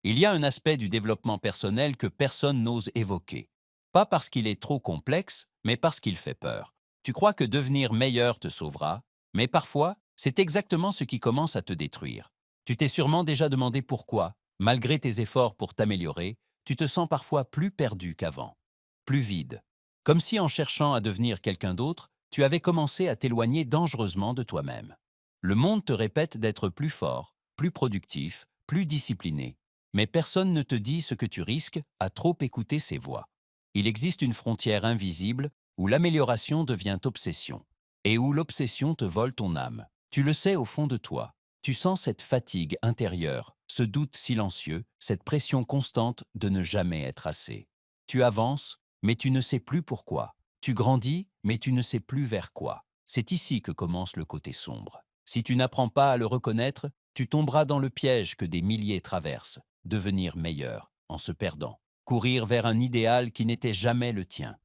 Il y a un aspect du développement personnel que personne n'ose évoquer. Pas parce qu'il est trop complexe, mais parce qu'il fait peur. Tu crois que devenir meilleur te sauvera, mais parfois, c'est exactement ce qui commence à te détruire. Tu t'es sûrement déjà demandé pourquoi, malgré tes efforts pour t'améliorer, tu te sens parfois plus perdu qu'avant, plus vide. Comme si en cherchant à devenir quelqu'un d'autre, tu avais commencé à t'éloigner dangereusement de toi-même. Le monde te répète d'être plus fort, plus productif, plus discipliné. Mais personne ne te dit ce que tu risques à trop écouter ces voix. Il existe une frontière invisible où l'amélioration devient obsession et où l'obsession te vole ton âme. Tu le sais au fond de toi. Tu sens cette fatigue intérieure, ce doute silencieux, cette pression constante de ne jamais être assez. Tu avances, mais tu ne sais plus pourquoi. Tu grandis, mais tu ne sais plus vers quoi. C'est ici que commence le côté sombre. Si tu n'apprends pas à le reconnaître, tu tomberas dans le piège que des milliers traversent, devenir meilleur en se perdant, courir vers un idéal qui n'était jamais le tien,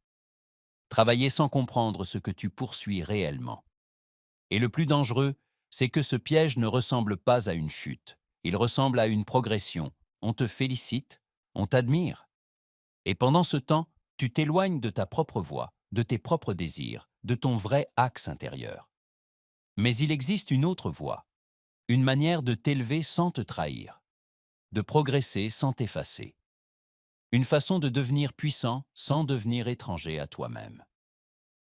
travailler sans comprendre ce que tu poursuis réellement. Et le plus dangereux, c'est que ce piège ne ressemble pas à une chute, il ressemble à une progression. On te félicite, on t'admire, et pendant ce temps, tu t'éloignes de ta propre voix, de tes propres désirs, de ton vrai axe intérieur. Mais il existe une autre voie, une manière de t'élever sans te trahir, de progresser sans t'effacer. Une façon de devenir puissant sans devenir étranger à toi-même.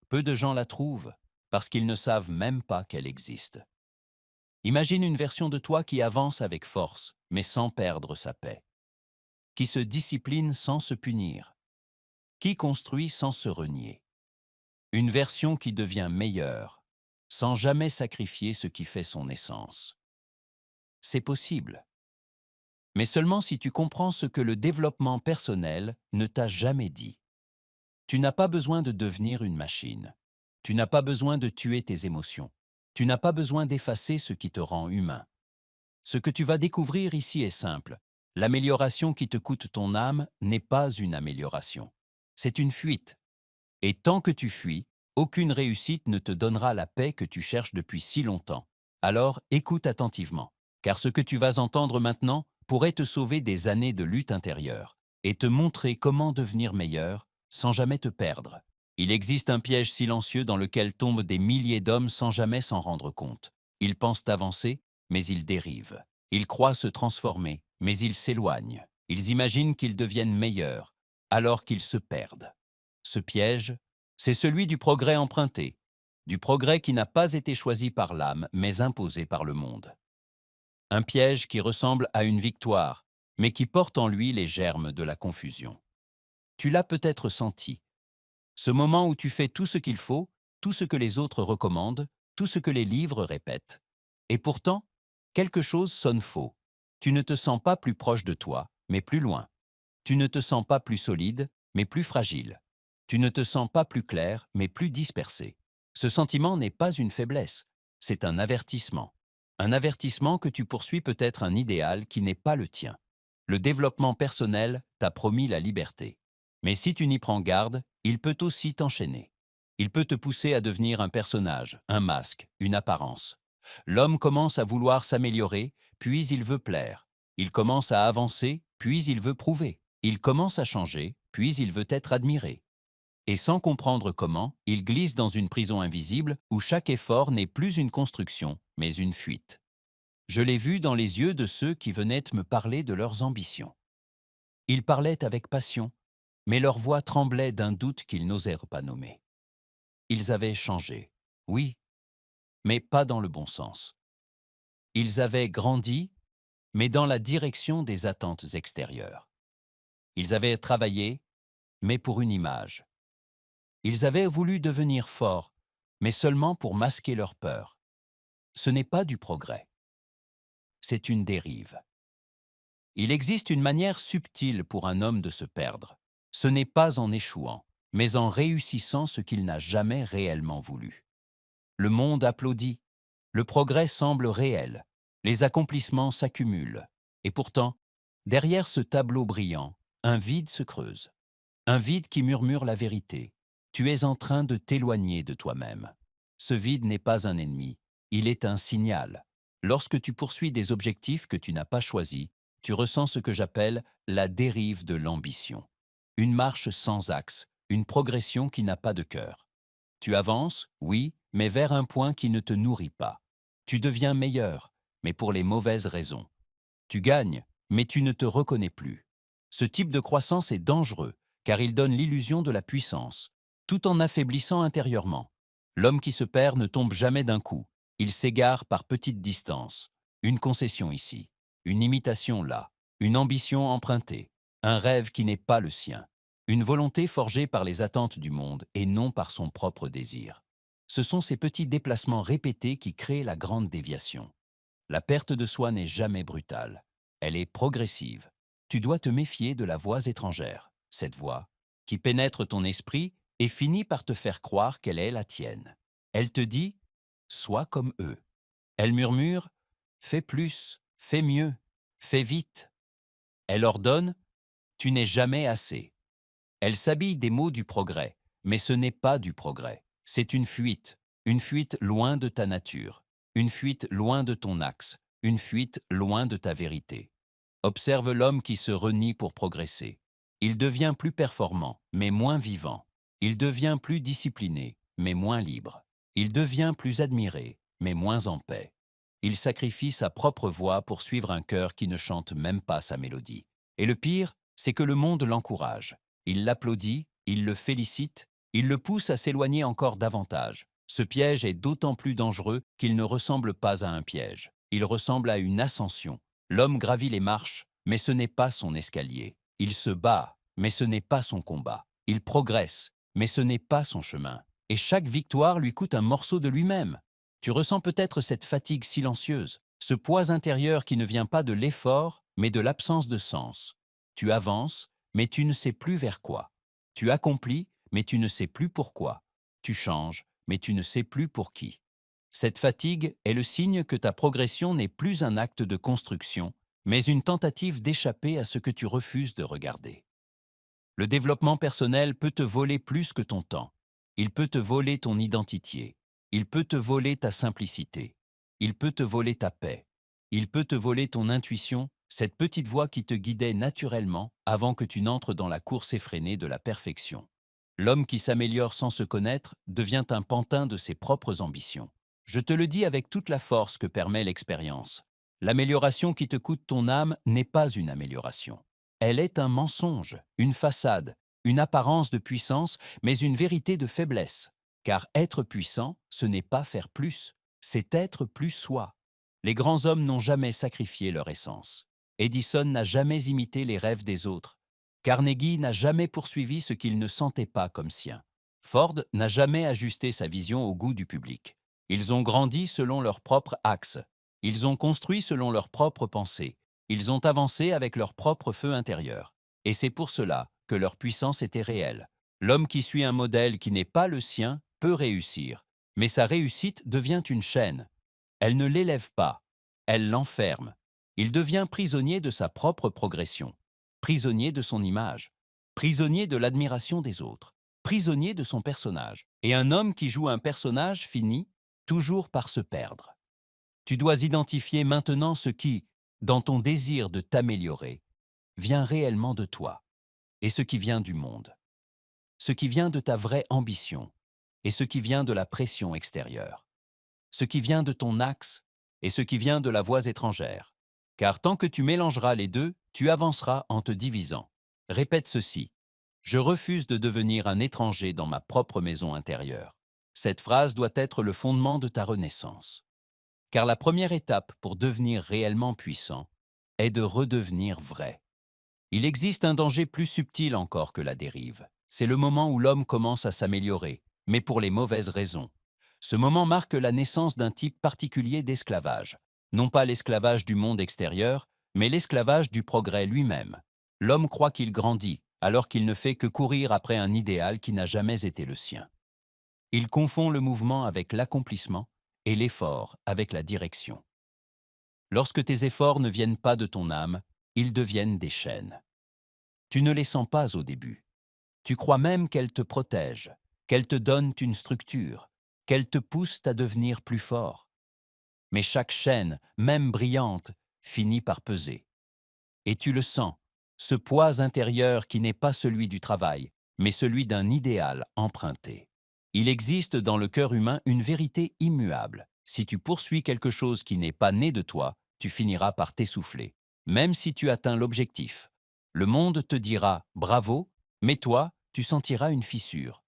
Peu de gens la trouvent parce qu'ils ne savent même pas qu'elle existe. Imagine une version de toi qui avance avec force, mais sans perdre sa paix, qui se discipline sans se punir, qui construit sans se renier. Une version qui devient meilleure, sans jamais sacrifier ce qui fait son essence. C'est possible, mais seulement si tu comprends ce que le développement personnel ne t'a jamais dit. Tu n'as pas besoin de devenir une machine. Tu n'as pas besoin de tuer tes émotions. Tu n'as pas besoin d'effacer ce qui te rend humain. Ce que tu vas découvrir ici est simple. L'amélioration qui te coûte ton âme n'est pas une amélioration. C'est une fuite. Et tant que tu fuis, aucune réussite ne te donnera la paix que tu cherches depuis si longtemps. Alors écoute attentivement, car ce que tu vas entendre maintenant pourrait te sauver des années de lutte intérieure et te montrer comment devenir meilleur sans jamais te perdre. Il existe un piège silencieux dans lequel tombent des milliers d'hommes sans jamais s'en rendre compte. Ils pensent avancer, mais ils dérivent. Ils croient se transformer, mais ils s'éloignent. Ils imaginent qu'ils deviennent meilleurs, alors qu'ils se perdent. Ce piège, c'est celui du progrès emprunté, du progrès qui n'a pas été choisi par l'âme, mais imposé par le monde. Un piège qui ressemble à une victoire, mais qui porte en lui les germes de la confusion. Tu l'as peut-être senti. Ce moment où tu fais tout ce qu'il faut, tout ce que les autres recommandent, tout ce que les livres répètent. Et pourtant, quelque chose sonne faux. Tu ne te sens pas plus proche de toi, mais plus loin. Tu ne te sens pas plus solide, mais plus fragile. Tu ne te sens pas plus clair, mais plus dispersé. Ce sentiment n'est pas une faiblesse, c'est un avertissement. Un avertissement que tu poursuis peut-être un idéal qui n'est pas le tien. Le développement personnel t'a promis la liberté. Mais si tu n'y prends garde, il peut aussi t'enchaîner. Il peut te pousser à devenir un personnage, un masque, une apparence. L'homme commence à vouloir s'améliorer, puis il veut plaire. Il commence à avancer, puis il veut prouver. Il commence à changer, puis il veut être admiré. Et sans comprendre comment, il glisse dans une prison invisible où chaque effort n'est plus une construction, mais une fuite. Je l'ai vu dans les yeux de ceux qui venaient me parler de leurs ambitions. Ils parlaient avec passion, mais leur voix tremblait d'un doute qu'ils n'osèrent pas nommer. Ils avaient changé, oui, mais pas dans le bon sens. Ils avaient grandi, mais dans la direction des attentes extérieures. Ils avaient travaillé, mais pour une image. Ils avaient voulu devenir forts, mais seulement pour masquer leur peur. Ce n'est pas du progrès, c'est une dérive. Il existe une manière subtile pour un homme de se perdre. Ce n'est pas en échouant, mais en réussissant ce qu'il n'a jamais réellement voulu. Le monde applaudit, le progrès semble réel, les accomplissements s'accumulent. Et pourtant, derrière ce tableau brillant, un vide se creuse. Un vide qui murmure la vérité. Tu es en train de t'éloigner de toi-même. Ce vide n'est pas un ennemi, il est un signal. Lorsque tu poursuis des objectifs que tu n'as pas choisis, tu ressens ce que j'appelle la dérive de l'ambition. Une marche sans axe, une progression qui n'a pas de cœur. Tu avances, oui, mais vers un point qui ne te nourrit pas. Tu deviens meilleur, mais pour les mauvaises raisons. Tu gagnes, mais tu ne te reconnais plus. Ce type de croissance est dangereux, car il donne l'illusion de la puissance, tout en affaiblissant intérieurement. L'homme qui se perd ne tombe jamais d'un coup, il s'égare par petites distances. Une concession ici, une imitation là, une ambition empruntée, un rêve qui n'est pas le sien, une volonté forgée par les attentes du monde et non par son propre désir. Ce sont ces petits déplacements répétés qui créent la grande déviation. La perte de soi n'est jamais brutale. Elle est progressive. Tu dois te méfier de la voix étrangère, cette voix qui pénètre ton esprit et finit par te faire croire qu'elle est la tienne. Elle te dit « sois comme eux ». Elle murmure « fais plus, fais mieux, fais vite ». Elle ordonne « tu n'es jamais assez ». Elle s'habille des mots du progrès, mais ce n'est pas du progrès. C'est une fuite loin de ta nature, une fuite loin de ton axe, une fuite loin de ta vérité. Observe l'homme qui se renie pour progresser. Il devient plus performant, mais moins vivant. Il devient plus discipliné, mais moins libre. Il devient plus admiré, mais moins en paix. Il sacrifie sa propre voix pour suivre un cœur qui ne chante même pas sa mélodie. Et le pire, c'est que le monde l'encourage. Il l'applaudit, il le félicite, il le pousse à s'éloigner encore davantage. Ce piège est d'autant plus dangereux qu'il ne ressemble pas à un piège. Il ressemble à une ascension. L'homme gravit les marches, mais ce n'est pas son escalier. Il se bat, mais ce n'est pas son combat. Il progresse, mais ce n'est pas son chemin. Et chaque victoire lui coûte un morceau de lui-même. Tu ressens peut-être cette fatigue silencieuse, ce poids intérieur qui ne vient pas de l'effort, mais de l'absence de sens. Tu avances, mais tu ne sais plus vers quoi. Tu accomplis, mais tu ne sais plus pourquoi. Tu changes, mais tu ne sais plus pour qui. Cette fatigue est le signe que ta progression n'est plus un acte de construction, mais une tentative d'échapper à ce que tu refuses de regarder. Le développement personnel peut te voler plus que ton temps. Il peut te voler ton identité. Il peut te voler ta simplicité. Il peut te voler ta paix. Il peut te voler ton intuition, cette petite voix qui te guidait naturellement avant que tu n'entres dans la course effrénée de la perfection. L'homme qui s'améliore sans se connaître devient un pantin de ses propres ambitions. Je te le dis avec toute la force que permet l'expérience. L'amélioration qui te coûte ton âme n'est pas une amélioration. Elle est un mensonge, une façade, une apparence de puissance, mais une vérité de faiblesse. Car être puissant, ce n'est pas faire plus, c'est être plus soi. Les grands hommes n'ont jamais sacrifié leur essence. Edison n'a jamais imité les rêves des autres. Carnegie n'a jamais poursuivi ce qu'il ne sentait pas comme sien. Ford n'a jamais ajusté sa vision au goût du public. Ils ont grandi selon leur propre axe. Ils ont construit selon leurs propres pensées. Ils ont avancé avec leur propre feu intérieur. Et c'est pour cela que leur puissance était réelle. L'homme qui suit un modèle qui n'est pas le sien peut réussir, mais sa réussite devient une chaîne. Elle ne l'élève pas, elle l'enferme. Il devient prisonnier de sa propre progression, prisonnier de son image, prisonnier de l'admiration des autres, prisonnier de son personnage. Et un homme qui joue un personnage finit toujours par se perdre. Tu dois identifier maintenant ce qui, dans ton désir de t'améliorer, vient réellement de toi, et ce qui vient du monde, ce qui vient de ta vraie ambition, et ce qui vient de la pression extérieure, ce qui vient de ton axe, et ce qui vient de la voix étrangère. Car tant que tu mélangeras les deux, tu avanceras en te divisant. Répète ceci: je refuse de devenir un étranger dans ma propre maison intérieure. Cette phrase doit être le fondement de ta renaissance. Car la première étape pour devenir réellement puissant est de redevenir vrai. Il existe un danger plus subtil encore que la dérive. C'est le moment où l'homme commence à s'améliorer, mais pour les mauvaises raisons. Ce moment marque la naissance d'un type particulier d'esclavage. Non pas l'esclavage du monde extérieur, mais l'esclavage du progrès lui-même. L'homme croit qu'il grandit, alors qu'il ne fait que courir après un idéal qui n'a jamais été le sien. Il confond le mouvement avec l'accomplissement et l'effort avec la direction. Lorsque tes efforts ne viennent pas de ton âme, ils deviennent des chaînes. Tu ne les sens pas au début. Tu crois même qu'elles te protègent, qu'elles te donnent une structure, qu'elles te poussent à devenir plus fort. Mais chaque chaîne, même brillante, finit par peser. Et tu le sens, ce poids intérieur qui n'est pas celui du travail, mais celui d'un idéal emprunté. Il existe dans le cœur humain une vérité immuable. Si tu poursuis quelque chose qui n'est pas né de toi, tu finiras par t'essouffler, même si tu atteins l'objectif. Le monde te dira « bravo », mais toi, tu sentiras une fissure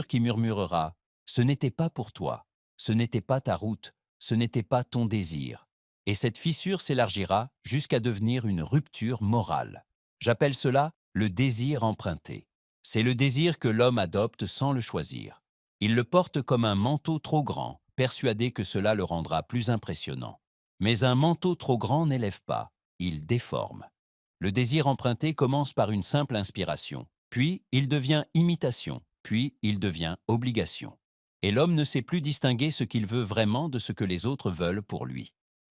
qui murmurera « ce n'était pas pour toi, ce n'était pas ta route, ce n'était pas ton désir ». Et cette fissure s'élargira jusqu'à devenir une rupture morale. J'appelle cela le désir emprunté. C'est le désir que l'homme adopte sans le choisir. Il le porte comme un manteau trop grand, persuadé que cela le rendra plus impressionnant. Mais un manteau trop grand n'élève pas, il déforme. Le désir emprunté commence par une simple inspiration, puis il devient imitation, puis il devient obligation. Et l'homme ne sait plus distinguer ce qu'il veut vraiment de ce que les autres veulent pour lui.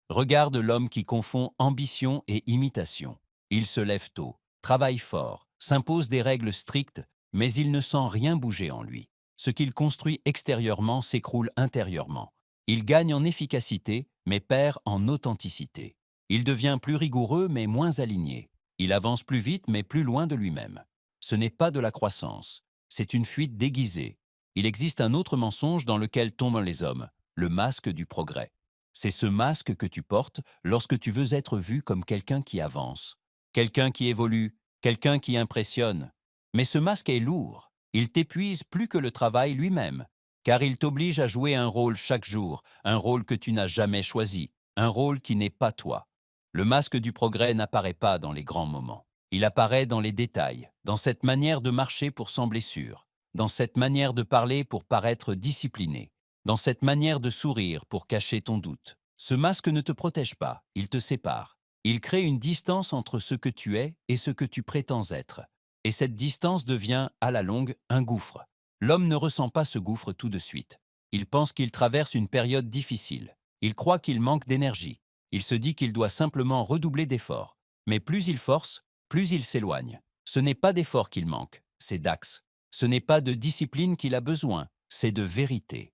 Regarde l'homme qui confond ambition et imitation. Il se lève tôt, travaille fort, s'impose des règles strictes, mais il ne sent rien bouger en lui. Ce qu'il construit extérieurement s'écroule intérieurement. Il gagne en efficacité, mais perd en authenticité. Il devient plus rigoureux, mais moins aligné. Il avance plus vite, mais plus loin de lui-même. Ce n'est pas de la croissance, c'est une fuite déguisée. Il existe un autre mensonge dans lequel tombent les hommes, le masque du progrès. C'est ce masque que tu portes lorsque tu veux être vu comme quelqu'un qui avance, quelqu'un qui évolue, quelqu'un qui impressionne. Mais ce masque est lourd, il t'épuise plus que le travail lui-même, car il t'oblige à jouer un rôle chaque jour, un rôle que tu n'as jamais choisi, un rôle qui n'est pas toi. Le masque du progrès n'apparaît pas dans les grands moments. Il apparaît dans les détails, dans cette manière de marcher pour sembler sûr, dans cette manière de parler pour paraître discipliné, dans cette manière de sourire pour cacher ton doute. Ce masque ne te protège pas, il te sépare. Il crée une distance entre ce que tu es et ce que tu prétends être. Et cette distance devient, à la longue, un gouffre. L'homme ne ressent pas ce gouffre tout de suite. Il pense qu'il traverse une période difficile. Il croit qu'il manque d'énergie. Il se dit qu'il doit simplement redoubler d'efforts. Mais plus il force, plus il s'éloigne. Ce n'est pas d'effort qu'il manque, c'est d'axe. Ce n'est pas de discipline qu'il a besoin, c'est de vérité.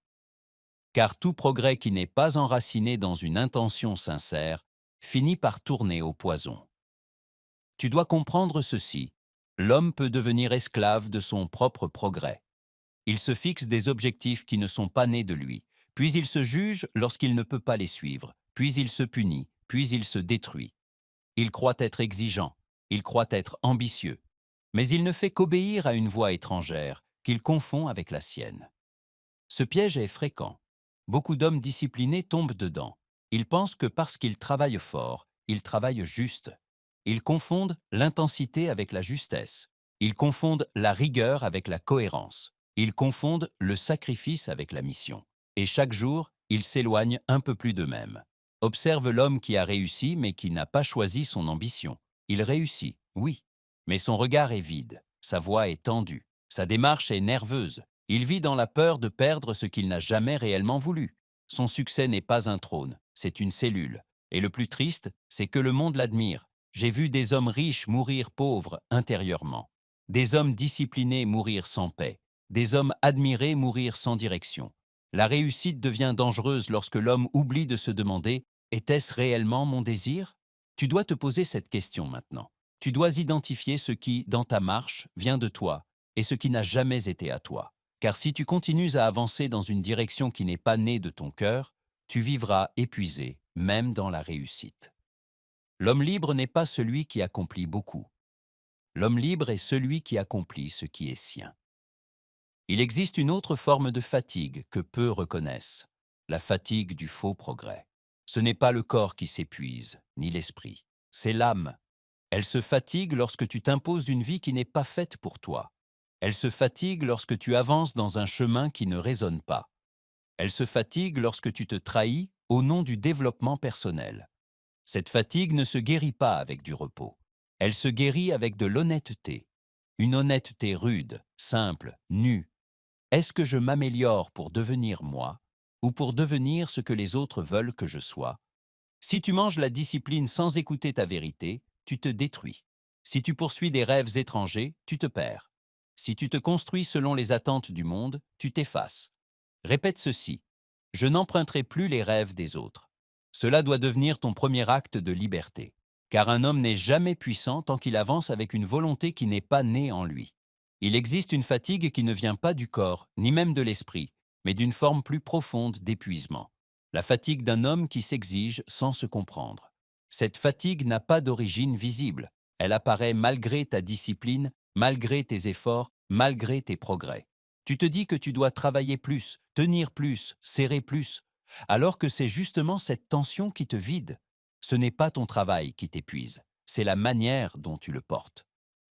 Car tout progrès qui n'est pas enraciné dans une intention sincère finit par tourner au poison. Tu dois comprendre ceci. L'homme peut devenir esclave de son propre progrès. Il se fixe des objectifs qui ne sont pas nés de lui, puis il se juge lorsqu'il ne peut pas les suivre, puis il se punit, puis il se détruit. Il croit être exigeant, il croit être ambitieux, mais il ne fait qu'obéir à une voix étrangère qu'il confond avec la sienne. Ce piège est fréquent. Beaucoup d'hommes disciplinés tombent dedans. Ils pensent que parce qu'ils travaillent fort, ils travaillent juste. Ils confondent l'intensité avec la justesse. Ils confondent la rigueur avec la cohérence. Ils confondent le sacrifice avec la mission. Et chaque jour, ils s'éloignent un peu plus d'eux-mêmes. Observe l'homme qui a réussi mais qui n'a pas choisi son ambition. Il réussit, oui, mais son regard est vide, sa voix est tendue, sa démarche est nerveuse. Il vit dans la peur de perdre ce qu'il n'a jamais réellement voulu. Son succès n'est pas un trône, c'est une cellule. Et le plus triste, c'est que le monde l'admire. J'ai vu des hommes riches mourir pauvres intérieurement, des hommes disciplinés mourir sans paix, des hommes admirés mourir sans direction. La réussite devient dangereuse lorsque l'homme oublie de se demander « Était-ce réellement mon désir ?» Tu dois te poser cette question maintenant. Tu dois identifier ce qui, dans ta marche, vient de toi et ce qui n'a jamais été à toi. Car si tu continues à avancer dans une direction qui n'est pas née de ton cœur, tu vivras épuisé, même dans la réussite. L'homme libre n'est pas celui qui accomplit beaucoup. L'homme libre est celui qui accomplit ce qui est sien. Il existe une autre forme de fatigue que peu reconnaissent, la fatigue du faux progrès. Ce n'est pas le corps qui s'épuise, ni l'esprit, c'est l'âme. Elle se fatigue lorsque tu t'imposes une vie qui n'est pas faite pour toi. Elle se fatigue lorsque tu avances dans un chemin qui ne résonne pas. Elle se fatigue lorsque tu te trahis au nom du développement personnel. Cette fatigue ne se guérit pas avec du repos. Elle se guérit avec de l'honnêteté. Une honnêteté rude, simple, nue. Est-ce que je m'améliore pour devenir moi ou pour devenir ce que les autres veulent que je sois? Si tu manges la discipline sans écouter ta vérité, tu te détruis. Si tu poursuis des rêves étrangers, tu te perds. Si tu te construis selon les attentes du monde, tu t'effaces. Répète ceci. Je n'emprunterai plus les rêves des autres. Cela doit devenir ton premier acte de liberté. car un homme n'est jamais puissant tant qu'il avance avec une volonté qui n'est pas née en lui. Il existe une fatigue qui ne vient pas du corps, ni même de l'esprit, mais d'une forme plus profonde d'épuisement. La fatigue d'un homme qui s'exige sans se comprendre. Cette fatigue n'a pas d'origine visible. Elle apparaît malgré ta discipline, malgré tes efforts, malgré tes progrès. Tu te dis que tu dois travailler plus, tenir plus, serrer plus, alors que c'est justement cette tension qui te vide. Ce n'est pas ton travail qui t'épuise, c'est la manière dont tu le portes.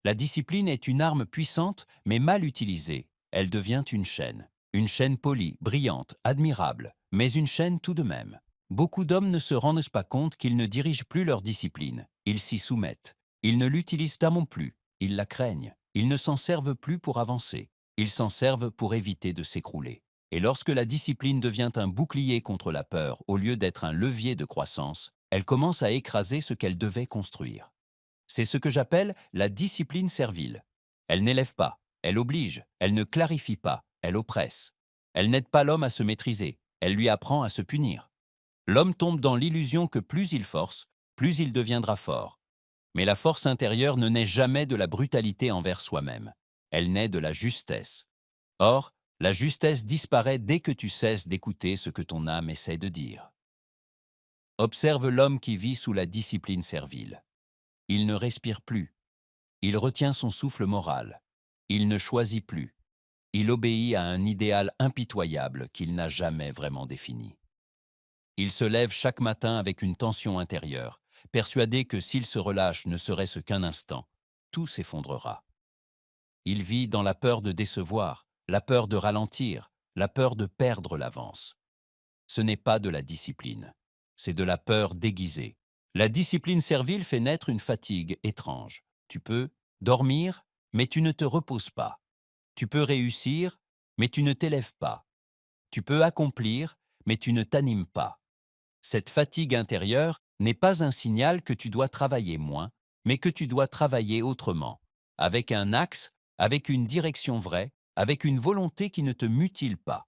La discipline est une arme puissante, mais mal utilisée. Elle devient une chaîne polie, brillante, admirable, mais une chaîne tout de même. Beaucoup d'hommes ne se rendent pas compte qu'ils ne dirigent plus leur discipline. Ils s'y soumettent. Ils ne l'utilisent pas non plus. Ils la craignent. Ils ne s'en servent plus pour avancer. Ils s'en servent pour éviter de s'écrouler. Et lorsque la discipline devient un bouclier contre la peur au lieu d'être un levier de croissance, elle commence à écraser ce qu'elle devait construire. C'est ce que j'appelle la discipline servile. Elle n'élève pas, elle oblige, elle ne clarifie pas, elle oppresse. Elle n'aide pas l'homme à se maîtriser, elle lui apprend à se punir. L'homme tombe dans l'illusion que plus il force, plus il deviendra fort. Mais la force intérieure ne naît jamais de la brutalité envers soi-même. Elle naît de la justesse. Or, la justesse disparaît dès que tu cesses d'écouter ce que ton âme essaie de dire. Observe l'homme qui vit sous la discipline servile. Il ne respire plus. Il retient son souffle moral. Il ne choisit plus. Il obéit à un idéal impitoyable qu'il n'a jamais vraiment défini. Il se lève chaque matin avec une tension intérieure, persuadé que s'il se relâche ne serait-ce qu'un instant, tout s'effondrera. Il vit dans la peur de décevoir, la peur de ralentir, la peur de perdre l'avance. Ce n'est pas de la discipline, c'est de la peur déguisée. La discipline servile fait naître une fatigue étrange. Tu peux dormir, mais tu ne te reposes pas. Tu peux réussir, mais tu ne t'élèves pas. Tu peux accomplir, mais tu ne t'animes pas. Cette fatigue intérieure n'est pas un signal que tu dois travailler moins, mais que tu dois travailler autrement, avec un axe, avec une direction vraie, avec une volonté qui ne te mutile pas.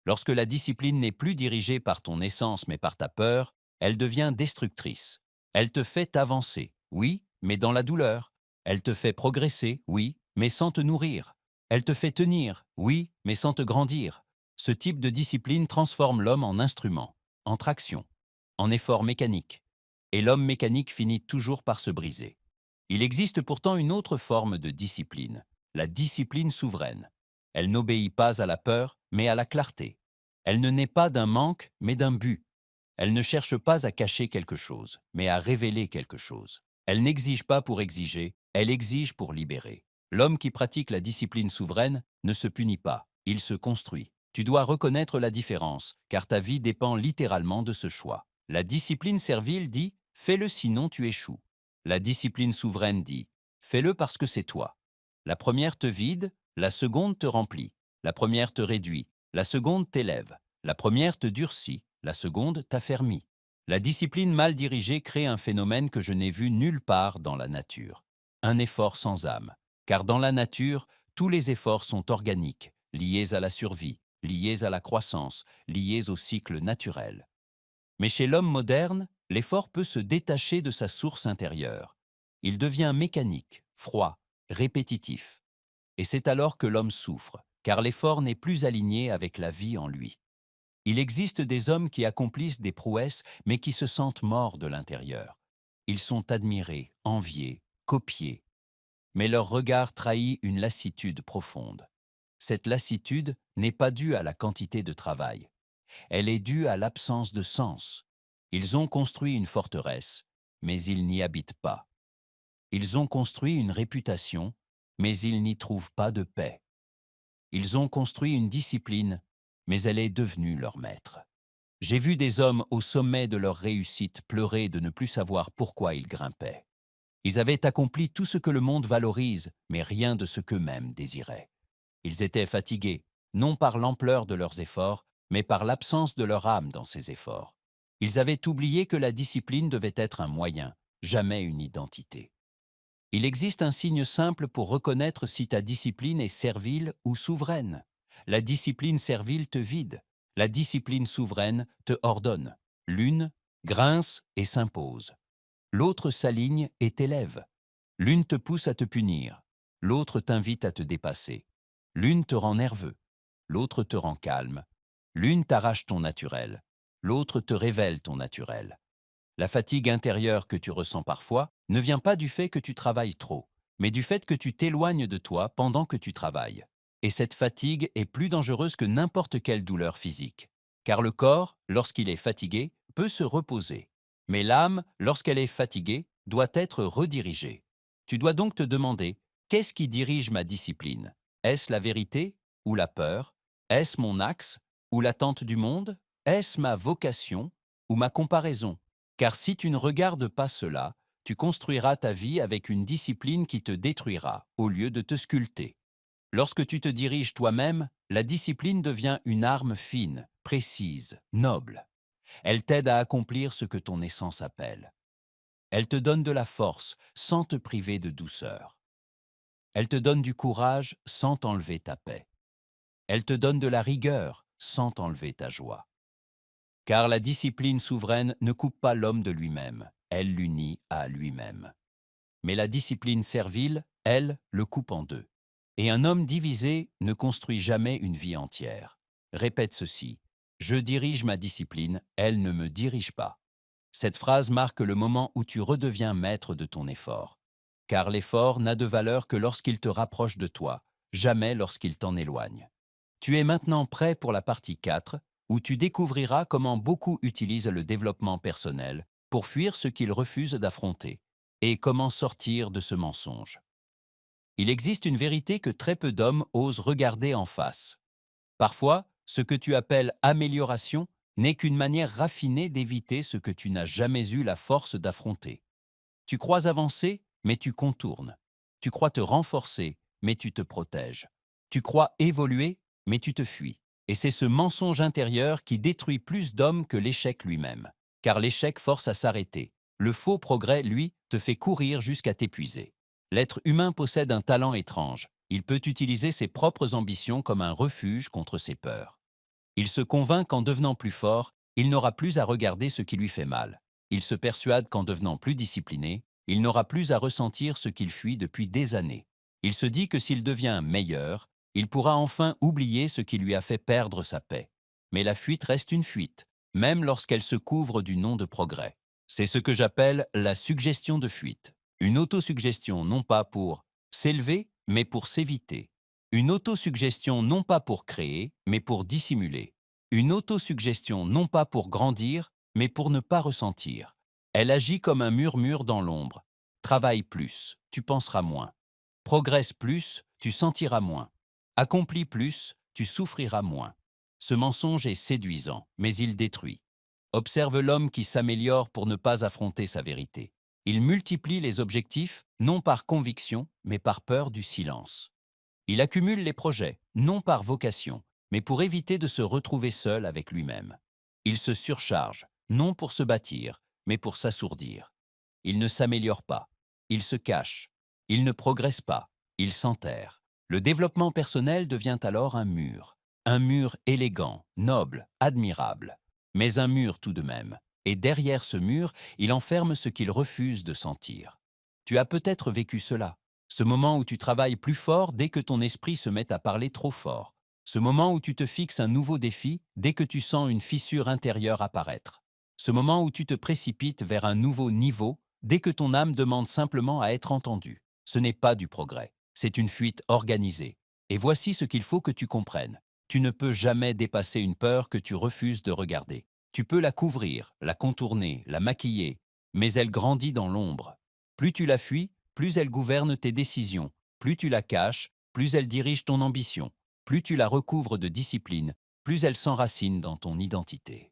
Lorsque la discipline n'est plus dirigée par ton essence mais par ta peur, elle devient destructrice. Elle te fait avancer, oui, mais dans la douleur. Elle te fait progresser, oui, mais sans te nourrir. Elle te fait tenir, oui, mais sans te grandir. Ce type de discipline transforme l'homme en instrument, en traction, en effort mécanique. Et l'homme mécanique finit toujours par se briser. Il existe pourtant une autre forme de discipline, la discipline souveraine. Elle n'obéit pas à la peur, mais à la clarté. Elle ne naît pas d'un manque, mais d'un but. Elle ne cherche pas à cacher quelque chose, mais à révéler quelque chose. Elle n'exige pas pour exiger, elle exige pour libérer. L'homme qui pratique la discipline souveraine ne se punit pas, il se construit. Tu dois reconnaître la différence, car ta vie dépend littéralement de ce choix. La discipline servile dit « fais-le sinon tu échoues ». La discipline souveraine dit « fais-le parce que c'est toi ». La première te vide, la seconde te remplit. La première te réduit, la seconde t'élève. La première te durcit, la seconde t'affermit. La discipline mal dirigée crée un phénomène que je n'ai vu nulle part dans la nature. Un effort sans âme. Car dans la nature, tous les efforts sont organiques, liés à la survie, liés à la croissance, liés au cycle naturel. Mais chez l'homme moderne, l'effort peut se détacher de sa source intérieure. Il devient mécanique, froid, répétitif. Et c'est alors que l'homme souffre, car l'effort n'est plus aligné avec la vie en lui. Il existe des hommes qui accomplissent des prouesses, mais qui se sentent morts de l'intérieur. Ils sont admirés, enviés, copiés. Mais leur regard trahit une lassitude profonde. Cette lassitude n'est pas due à la quantité de travail. Elle est due à l'absence de sens. Ils ont construit une forteresse, mais ils n'y habitent pas. Ils ont construit une réputation, mais ils n'y trouvent pas de paix. Ils ont construit une discipline, mais elle est devenue leur maître. J'ai vu des hommes au sommet de leur réussite pleurer de ne plus savoir pourquoi ils grimpaient. Ils avaient accompli tout ce que le monde valorise, mais rien de ce qu'eux-mêmes désiraient. Ils étaient fatigués, non par l'ampleur de leurs efforts, mais par l'absence de leur âme dans ces efforts. Ils avaient oublié que la discipline devait être un moyen, jamais une identité. Il existe un signe simple pour reconnaître si ta discipline est servile ou souveraine. La discipline servile te vide, la discipline souveraine te ordonne. L'une grince et s'impose. l'autre s'aligne et t'élève. L'une te pousse à te punir, l'autre t'invite à te dépasser. L'une te rend nerveux, l'autre te rend calme. L'une t'arrache ton naturel, l'autre te révèle ton naturel. La fatigue intérieure que tu ressens parfois ne vient pas du fait que tu travailles trop, mais du fait que tu t'éloignes de toi pendant que tu travailles. Et cette fatigue est plus dangereuse que n'importe quelle douleur physique. Car le corps, lorsqu'il est fatigué, peut se reposer. Mais l'âme, lorsqu'elle est fatiguée, doit être redirigée. Tu dois donc te demander, qu'est-ce qui dirige ma discipline? Est-ce la vérité ou la peur? Est-ce mon axe ou l'attente du monde? Est-ce ma vocation ou ma comparaison? Car si tu ne regardes pas cela, tu construiras ta vie avec une discipline qui te détruira, au lieu de te sculpter. Lorsque tu te diriges toi-même, la discipline devient une arme fine, précise, noble. Elle t'aide à accomplir ce que ton essence appelle. Elle te donne de la force sans te priver de douceur. Elle te donne du courage sans t'enlever ta paix. Elle te donne de la rigueur sans t'enlever ta joie. Car la discipline souveraine ne coupe pas l'homme de lui-même, elle l'unit à lui-même. Mais la discipline servile, elle, le coupe en deux. Et un homme divisé ne construit jamais une vie entière. Répète ceci: je dirige ma discipline, elle ne me dirige pas. Cette phrase marque le moment où tu redeviens maître de ton effort. Car l'effort n'a de valeur que lorsqu'il te rapproche de toi, jamais lorsqu'il t'en éloigne. Tu es maintenant prêt pour la partie 4, où tu découvriras comment beaucoup utilisent le développement personnel pour fuir ce qu'ils refusent d'affronter, et comment sortir de ce mensonge. Il existe une vérité que très peu d'hommes osent regarder en face. Parfois, ce que tu appelles amélioration n'est qu'une manière raffinée d'éviter ce que tu n'as jamais eu la force d'affronter. Tu crois avancer, mais tu contournes. Tu crois te renforcer, mais tu te protèges. Tu crois évoluer, mais tu te fuis. Et c'est ce mensonge intérieur qui détruit plus d'hommes que l'échec lui-même. Car l'échec force à s'arrêter. Le faux progrès, lui, te fait courir jusqu'à t'épuiser. L'être humain possède un talent étrange. Il peut utiliser ses propres ambitions comme un refuge contre ses peurs. Il se convainc qu'en devenant plus fort, il n'aura plus à regarder ce qui lui fait mal. Il se persuade qu'en devenant plus discipliné, il n'aura plus à ressentir ce qu'il fuit depuis des années. Il se dit que s'il devient meilleur, il pourra enfin oublier ce qui lui a fait perdre sa paix. Mais la fuite reste une fuite, même lorsqu'elle se couvre du nom de progrès. C'est ce que j'appelle la suggestion de fuite. Une autosuggestion non pas pour s'élever, mais pour s'éviter. Une autosuggestion non pas pour créer, mais pour dissimuler. Une autosuggestion non pas pour grandir, mais pour ne pas ressentir. Elle agit comme un murmure dans l'ombre. Travaille plus, tu penseras moins. Progresse plus, tu sentiras moins. Accomplis plus, tu souffriras moins. Ce mensonge est séduisant, mais il détruit. Observe l'homme qui s'améliore pour ne pas affronter sa vérité. Il multiplie les objectifs, non par conviction, mais par peur du silence. Il accumule les projets, non par vocation, mais pour éviter de se retrouver seul avec lui-même. Il se surcharge, non pour se bâtir, mais pour s'assourdir. Il ne s'améliore pas, il se cache, il ne progresse pas, il s'enterre. Le développement personnel devient alors un mur élégant, noble, admirable, mais un mur tout de même. Et derrière ce mur, il enferme ce qu'il refuse de sentir. Tu as peut-être vécu cela. Ce moment où tu travailles plus fort dès que ton esprit se met à parler trop fort. Ce moment où tu te fixes un nouveau défi dès que tu sens une fissure intérieure apparaître. Ce moment où tu te précipites vers un nouveau niveau dès que ton âme demande simplement à être entendue. Ce n'est pas du progrès, c'est une fuite organisée. Et voici ce qu'il faut que tu comprennes. Tu ne peux jamais dépasser une peur que tu refuses de regarder. Tu peux la couvrir, la contourner, la maquiller, mais elle grandit dans l'ombre. Plus tu la fuis, plus elle gouverne tes décisions. Plus tu la caches, plus elle dirige ton ambition. Plus tu la recouvres de discipline, plus elle s'enracine dans ton identité.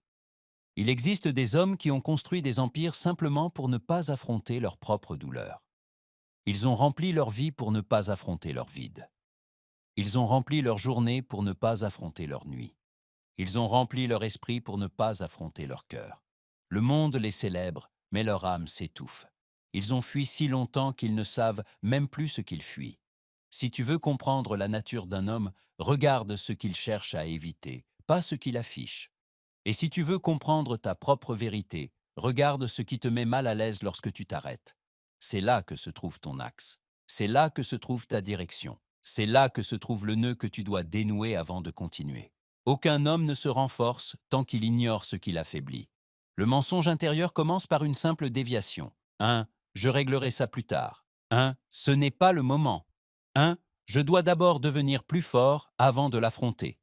Il existe des hommes qui ont construit des empires simplement pour ne pas affronter leurs propres douleurs. Ils ont rempli leur vie pour ne pas affronter leur vide. Ils ont rempli leur journée pour ne pas affronter leur nuit. Ils ont rempli leur esprit pour ne pas affronter leur cœur. Le monde les célèbre, mais leur âme s'étouffe. Ils ont fui si longtemps qu'ils ne savent même plus ce qu'ils fuient. Si tu veux comprendre la nature d'un homme, regarde ce qu'il cherche à éviter, pas ce qu'il affiche. Et si tu veux comprendre ta propre vérité, Regarde ce qui te met mal à l'aise lorsque tu t'arrêtes. C'est là que se trouve ton axe. C'est là que se trouve ta direction. C'est là que se trouve le nœud que tu dois dénouer avant de continuer. Aucun homme ne se renforce tant qu'il ignore ce qui l'affaiblit. Le mensonge intérieur commence par une simple déviation. 1. Je réglerai ça plus tard. 1. Ce n'est pas le moment. 1. Je dois d'abord devenir plus fort avant de l'affronter.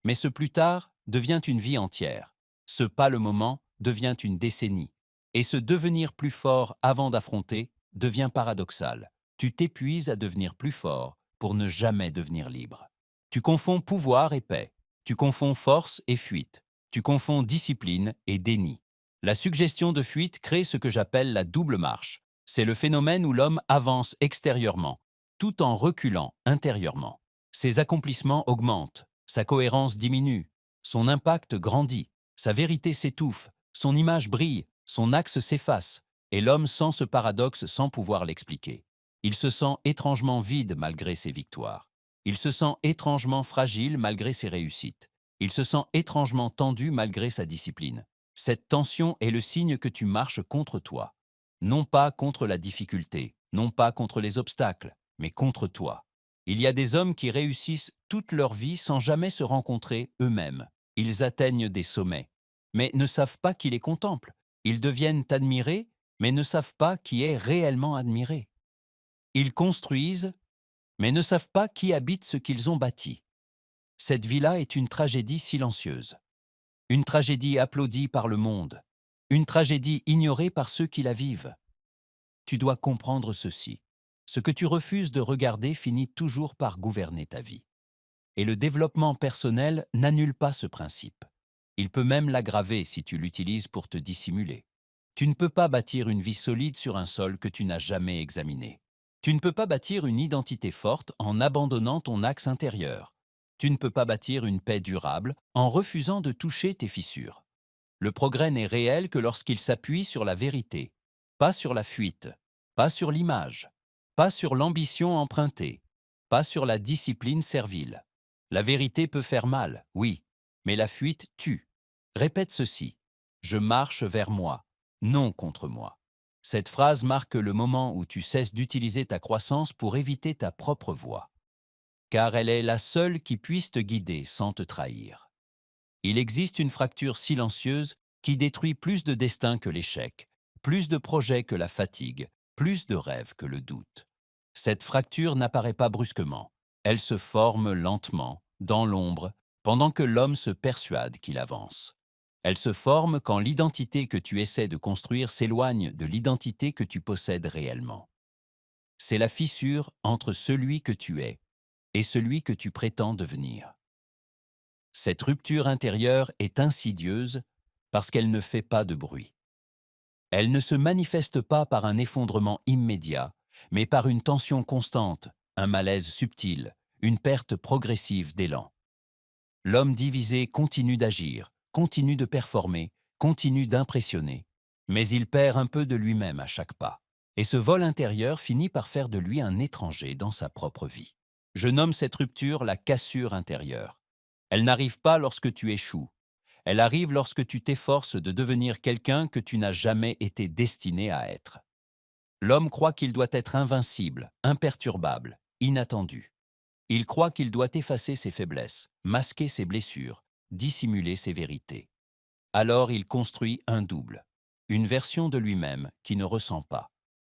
Mais ce plus tard devient une vie entière. Ce pas le moment devient une décennie. Et ce devenir plus fort avant d'affronter devient paradoxal. Tu t'épuises à devenir plus fort pour ne jamais devenir libre. Tu confonds pouvoir et paix. Tu confonds force et fuite. Tu confonds discipline et déni. La suggestion de fuite crée ce que j'appelle la double marche. C'est le phénomène où l'homme avance extérieurement, tout en reculant intérieurement. Ses accomplissements augmentent, sa cohérence diminue, son impact grandit, sa vérité s'étouffe, son image brille, son axe s'efface, et l'homme sent ce paradoxe sans pouvoir l'expliquer. Il se sent étrangement vide malgré ses victoires. Il se sent étrangement fragile malgré ses réussites. Il se sent étrangement tendu malgré sa discipline. Cette tension est le signe que tu marches contre toi. Non pas contre la difficulté, non pas contre les obstacles, mais contre toi. Il y a des hommes qui réussissent toute leur vie sans jamais se rencontrer eux-mêmes. Ils atteignent des sommets, mais ne savent pas qui les contemple. Ils deviennent admirés, mais ne savent pas qui est réellement admiré. Ils construisent, mais ne savent pas qui habite ce qu'ils ont bâti. Cette vie-là est une tragédie silencieuse, une tragédie applaudie par le monde, une tragédie ignorée par ceux qui la vivent. Tu dois comprendre ceci. Ce que tu refuses de regarder finit toujours par gouverner ta vie. Et le développement personnel n'annule pas ce principe. Il peut même l'aggraver si tu l'utilises pour te dissimuler. Tu ne peux pas bâtir une vie solide sur un sol que tu n'as jamais examiné. Tu ne peux pas bâtir une identité forte en abandonnant ton axe intérieur. Tu ne peux pas bâtir une paix durable en refusant de toucher tes fissures. Le progrès n'est réel que lorsqu'il s'appuie sur la vérité, pas sur la fuite, pas sur l'image, pas sur l'ambition empruntée, pas sur la discipline servile. La vérité peut faire mal, oui, mais la fuite tue. Répète ceci. Je marche vers moi, non contre moi. Cette phrase marque le moment où tu cesses d'utiliser ta croissance pour éviter ta propre voie, car elle est la seule qui puisse te guider sans te trahir. Il existe une fracture silencieuse qui détruit plus de destins que l'échec, plus de projets que la fatigue, plus de rêves que le doute. Cette fracture n'apparaît pas brusquement. Elle se forme lentement, dans l'ombre, pendant que l'homme se persuade qu'il avance. Elle se forme quand l'identité que tu essaies de construire s'éloigne de l'identité que tu possèdes réellement. C'est la fissure entre celui que tu es et celui que tu prétends devenir. Cette rupture intérieure est insidieuse parce qu'elle ne fait pas de bruit. Elle ne se manifeste pas par un effondrement immédiat, mais par une tension constante, un malaise subtil, une perte progressive d'élan. L'homme divisé continue d'agir, continue de performer, continue d'impressionner, mais il perd un peu de lui-même à chaque pas. Et ce vol intérieur finit par faire de lui un étranger dans sa propre vie. Je nomme cette rupture la cassure intérieure. Elle n'arrive pas lorsque tu échoues. Elle arrive lorsque tu t'efforces de devenir quelqu'un que tu n'as jamais été destiné à être. L'homme croit qu'il doit être invincible, imperturbable, inattendu. Il croit qu'il doit effacer ses faiblesses, masquer ses blessures, dissimuler ses vérités. Alors il construit un double, une version de lui-même qui ne ressent pas,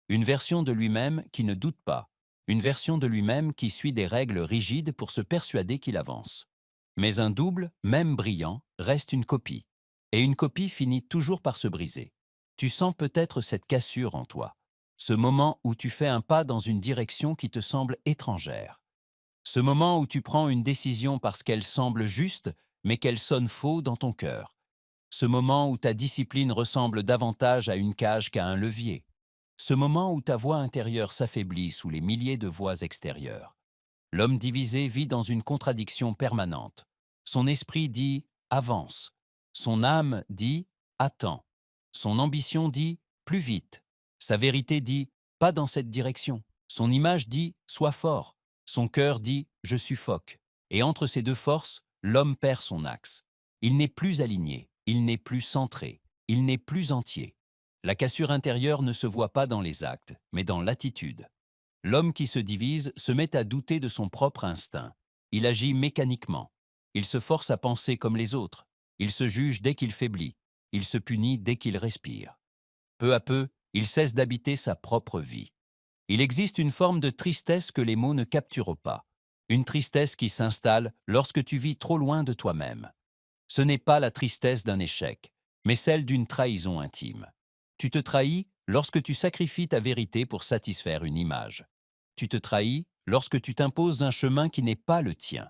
une version de lui-même qui ne doute pas, une version de lui-même qui suit des règles rigides pour se persuader qu'il avance. Mais un double, même brillant, reste une copie. Et une copie finit toujours par se briser. Tu sens peut-être cette cassure en toi, ce moment où tu fais un pas dans une direction qui te semble étrangère. Ce moment où tu prends une décision parce qu'elle semble juste, mais qu'elle sonne faux dans ton cœur. Ce moment où ta discipline ressemble davantage à une cage qu'à un levier. Ce moment où ta voix intérieure s'affaiblit sous les milliers de voix extérieures. L'homme divisé vit dans une contradiction permanente. Son esprit dit « avance ». Son âme dit « attends ». Son ambition dit « plus vite ». Sa vérité dit « pas dans cette direction ». Son image dit « sois fort ». Son cœur dit « je suffoque ». Et entre ces deux forces, l'homme perd son axe. Il n'est plus aligné, il n'est plus centré, il n'est plus entier. La cassure intérieure ne se voit pas dans les actes, mais dans l'attitude. L'homme qui se divise se met à douter de son propre instinct. Il agit mécaniquement. Il se force à penser comme les autres. Il se juge dès qu'il faiblit. Il se punit dès qu'il respire. Peu à peu, il cesse d'habiter sa propre vie. Il existe une forme de tristesse que les mots ne capturent pas. Une tristesse qui s'installe lorsque tu vis trop loin de toi-même. Ce n'est pas la tristesse d'un échec, mais celle d'une trahison intime. Tu te trahis lorsque tu sacrifies ta vérité pour satisfaire une image. Tu te trahis lorsque tu t'imposes un chemin qui n'est pas le tien.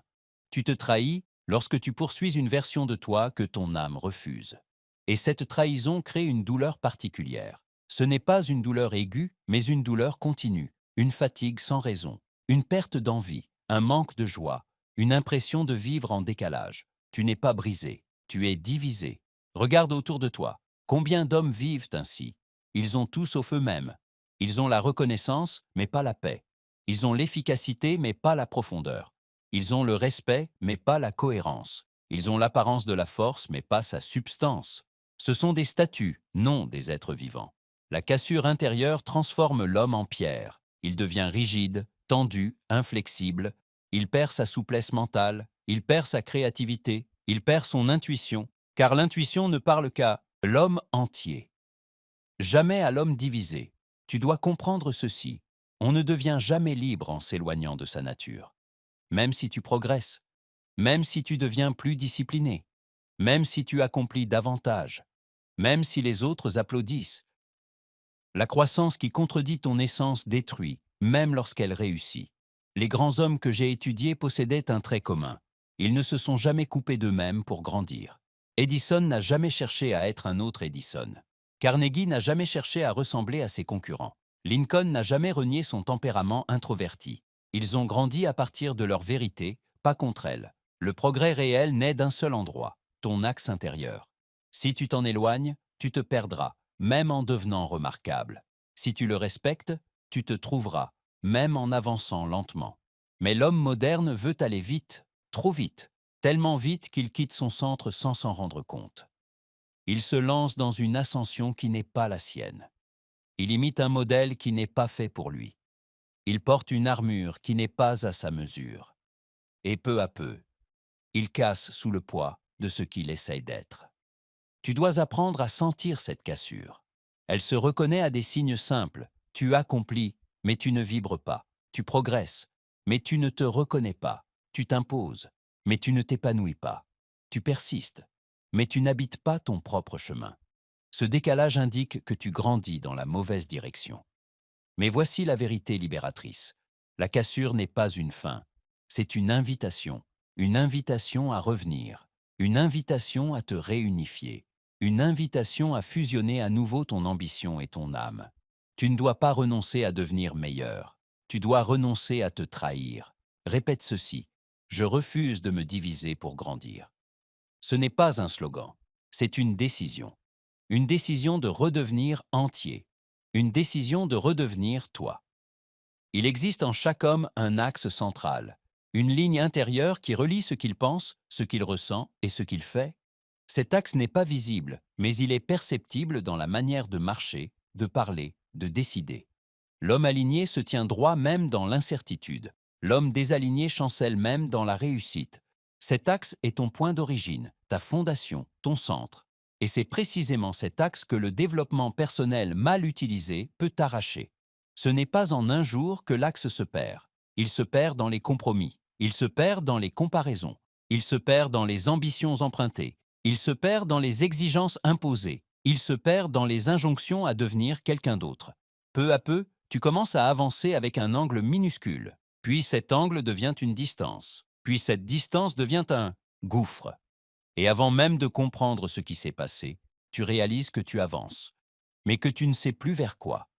Tu te trahis lorsque tu poursuis une version de toi que ton âme refuse. Et cette trahison crée une douleur particulière. Ce n'est pas une douleur aiguë, mais une douleur continue, une fatigue sans raison, une perte d'envie, un manque de joie, une impression de vivre en décalage. Tu n'es pas brisé, tu es divisé. Regarde autour de toi. Combien d'hommes vivent ainsi? Ils ont tout sauf eux-mêmes. Ils ont la reconnaissance, mais pas la paix. Ils ont l'efficacité, mais pas la profondeur. Ils ont le respect, mais pas la cohérence. Ils ont l'apparence de la force, mais pas sa substance. Ce sont des statues, non des êtres vivants. La cassure intérieure transforme l'homme en pierre. Il devient rigide, tendu, inflexible. Il perd sa souplesse mentale, il perd sa créativité, il perd son intuition, car l'intuition ne parle qu'à l'homme entier. Jamais à l'homme divisé. Tu dois comprendre ceci. On ne devient jamais libre en s'éloignant de sa nature. Même si tu progresses, même si tu deviens plus discipliné, même si tu accomplis davantage, même si les autres applaudissent. La croissance qui contredit ton essence détruit, même lorsqu'elle réussit. Les grands hommes que j'ai étudiés possédaient un trait commun. Ils ne se sont jamais coupés d'eux-mêmes pour grandir. Edison n'a jamais cherché à être un autre Edison. Carnegie n'a jamais cherché à ressembler à ses concurrents. Lincoln n'a jamais renié son tempérament introverti. Ils ont grandi à partir de leur vérité, pas contre elle. Le progrès réel naît d'un seul endroit, ton axe intérieur. Si tu t'en éloignes, tu te perdras, même en devenant remarquable. Si tu le respectes, tu te trouveras, même en avançant lentement. Mais l'homme moderne veut aller vite, trop vite, tellement vite qu'il quitte son centre sans s'en rendre compte. Il se lance dans une ascension qui n'est pas la sienne. Il imite un modèle qui n'est pas fait pour lui. Il porte une armure qui n'est pas à sa mesure. Et peu à peu, il casse sous le poids de ce qu'il essaye d'être. Tu dois apprendre à sentir cette cassure. Elle se reconnaît à des signes simples. Tu accomplis, mais tu ne vibres pas. Tu progresses, mais tu ne te reconnais pas. Tu t'imposes, mais tu ne t'épanouis pas. Tu persistes, mais tu n'habites pas ton propre chemin. Ce décalage indique que tu grandis dans la mauvaise direction. Mais voici la vérité libératrice. La cassure n'est pas une fin, c'est une invitation à revenir, une invitation à te réunifier, une invitation à fusionner à nouveau ton ambition et ton âme. Tu ne dois pas renoncer à devenir meilleur, tu dois renoncer à te trahir. Répète ceci, je refuse de me diviser pour grandir. Ce n'est pas un slogan, c'est une décision. Une décision de redevenir entier, une décision de redevenir toi. Il existe en chaque homme un axe central, une ligne intérieure qui relie ce qu'il pense, ce qu'il ressent et ce qu'il fait. Cet axe n'est pas visible, mais il est perceptible dans la manière de marcher, de parler, de décider. L'homme aligné se tient droit même dans l'incertitude. L'homme désaligné chancelle même dans la réussite. Cet axe est ton point d'origine, ta fondation, ton centre. Et c'est précisément cet axe que le développement personnel mal utilisé peut t'arracher. Ce n'est pas en un jour que l'axe se perd. Il se perd dans les compromis. Il se perd dans les comparaisons. Il se perd dans les ambitions empruntées. Il se perd dans les exigences imposées. Il se perd dans les injonctions à devenir quelqu'un d'autre. Peu à peu, tu commences à avancer avec un angle minuscule. Puis cet angle devient une distance. Puis cette distance devient un gouffre. Et avant même de comprendre ce qui s'est passé, tu réalises que tu avances, mais que tu ne sais plus vers quoi.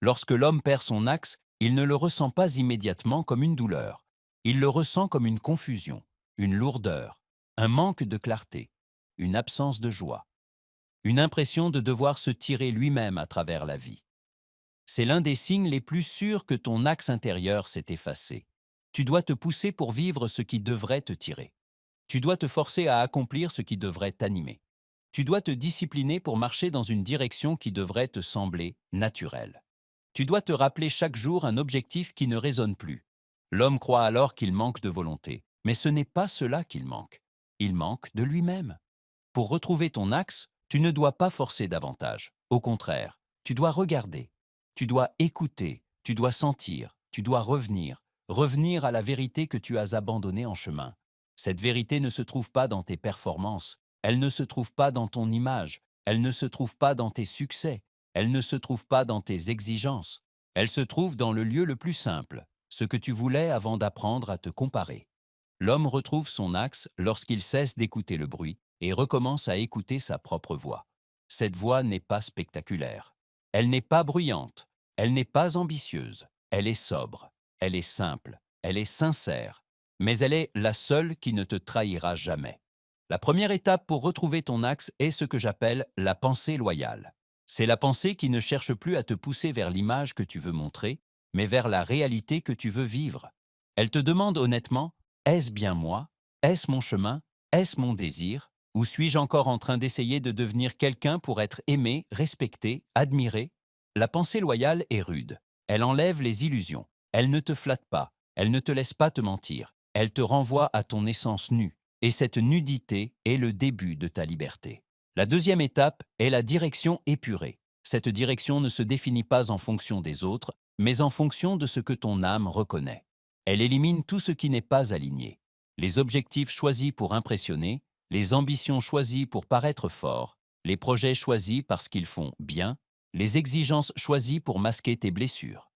Lorsque l'homme perd son axe, il ne le ressent pas immédiatement comme une douleur. Il le ressent comme une confusion, une lourdeur, un manque de clarté, une absence de joie, une impression de devoir se tirer lui-même à travers la vie. C'est l'un des signes les plus sûrs que ton axe intérieur s'est effacé. Tu dois te pousser pour vivre ce qui devrait te tirer. Tu dois te forcer à accomplir ce qui devrait t'animer. Tu dois te discipliner pour marcher dans une direction qui devrait te sembler naturelle. Tu dois te rappeler chaque jour un objectif qui ne résonne plus. L'homme croit alors qu'il manque de volonté, mais ce n'est pas cela qu'il manque. Il manque de lui-même. Pour retrouver ton axe, tu ne dois pas forcer davantage. Au contraire, tu dois regarder, tu dois écouter, tu dois sentir, tu dois revenir à la vérité que tu as abandonnée en chemin. Cette vérité ne se trouve pas dans tes performances, elle ne se trouve pas dans ton image, elle ne se trouve pas dans tes succès, elle ne se trouve pas dans tes exigences. Elle se trouve dans le lieu le plus simple, ce que tu voulais avant d'apprendre à te comparer. L'homme retrouve son axe lorsqu'il cesse d'écouter le bruit et recommence à écouter sa propre voix. Cette voix n'est pas spectaculaire. Elle n'est pas bruyante. Elle n'est pas ambitieuse. Elle est sobre. Elle est simple. Elle est sincère. Mais elle est la seule qui ne te trahira jamais. La première étape pour retrouver ton axe est ce que j'appelle la pensée loyale. C'est la pensée qui ne cherche plus à te pousser vers l'image que tu veux montrer, mais vers la réalité que tu veux vivre. Elle te demande honnêtement: est-ce bien moi? Est-ce mon chemin? Est-ce mon désir? Ou suis-je encore en train d'essayer de devenir quelqu'un pour être aimé, respecté, admiré? La pensée loyale est rude. Elle enlève les illusions. Elle ne te flatte pas. Elle ne te laisse pas te mentir. Elle te renvoie à ton essence nue. Et cette nudité est le début de ta liberté. La deuxième étape est la direction épurée. Cette direction ne se définit pas en fonction des autres, mais en fonction de ce que ton âme reconnaît. Elle élimine tout ce qui n'est pas aligné. Les objectifs choisis pour impressionner, les ambitions choisies pour paraître fort, les projets choisis parce qu'ils font bien, les exigences choisies pour masquer tes blessures.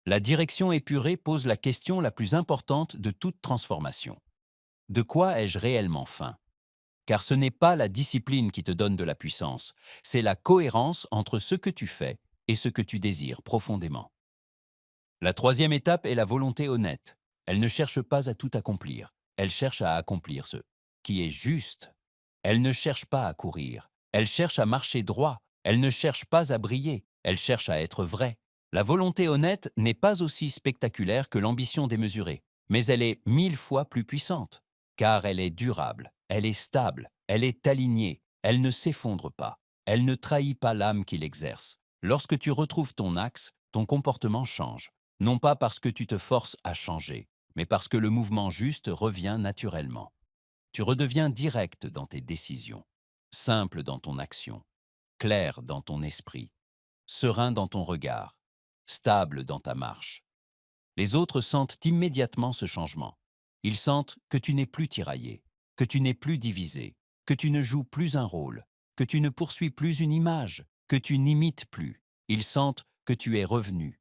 La direction épurée pose la question la plus importante de toute transformation. De quoi ai-je réellement faim? Car ce n'est pas la discipline qui te donne de la puissance, c'est la cohérence entre ce que tu fais et ce que tu désires profondément. La troisième étape est la volonté honnête. Elle ne cherche pas à tout accomplir, elle cherche à accomplir ce qui est juste. Elle ne cherche pas à courir, elle cherche à marcher droit, elle ne cherche pas à briller, elle cherche à être vraie. La volonté honnête n'est pas aussi spectaculaire que l'ambition démesurée, mais elle est 1000 fois plus puissante, car elle est durable, elle est stable, elle est alignée, elle ne s'effondre pas, elle ne trahit pas l'âme qui l'exerce. Lorsque tu retrouves ton axe, ton comportement change. Non pas parce que tu te forces à changer, mais parce que le mouvement juste revient naturellement. Tu redeviens direct dans tes décisions, simple dans ton action, clair dans ton esprit, serein dans ton regard, stable dans ta marche. Les autres sentent immédiatement ce changement. Ils sentent que tu n'es plus tiraillé, que tu n'es plus divisé, que tu ne joues plus un rôle, que tu ne poursuis plus une image, que tu n'imites plus. Ils sentent que tu es revenu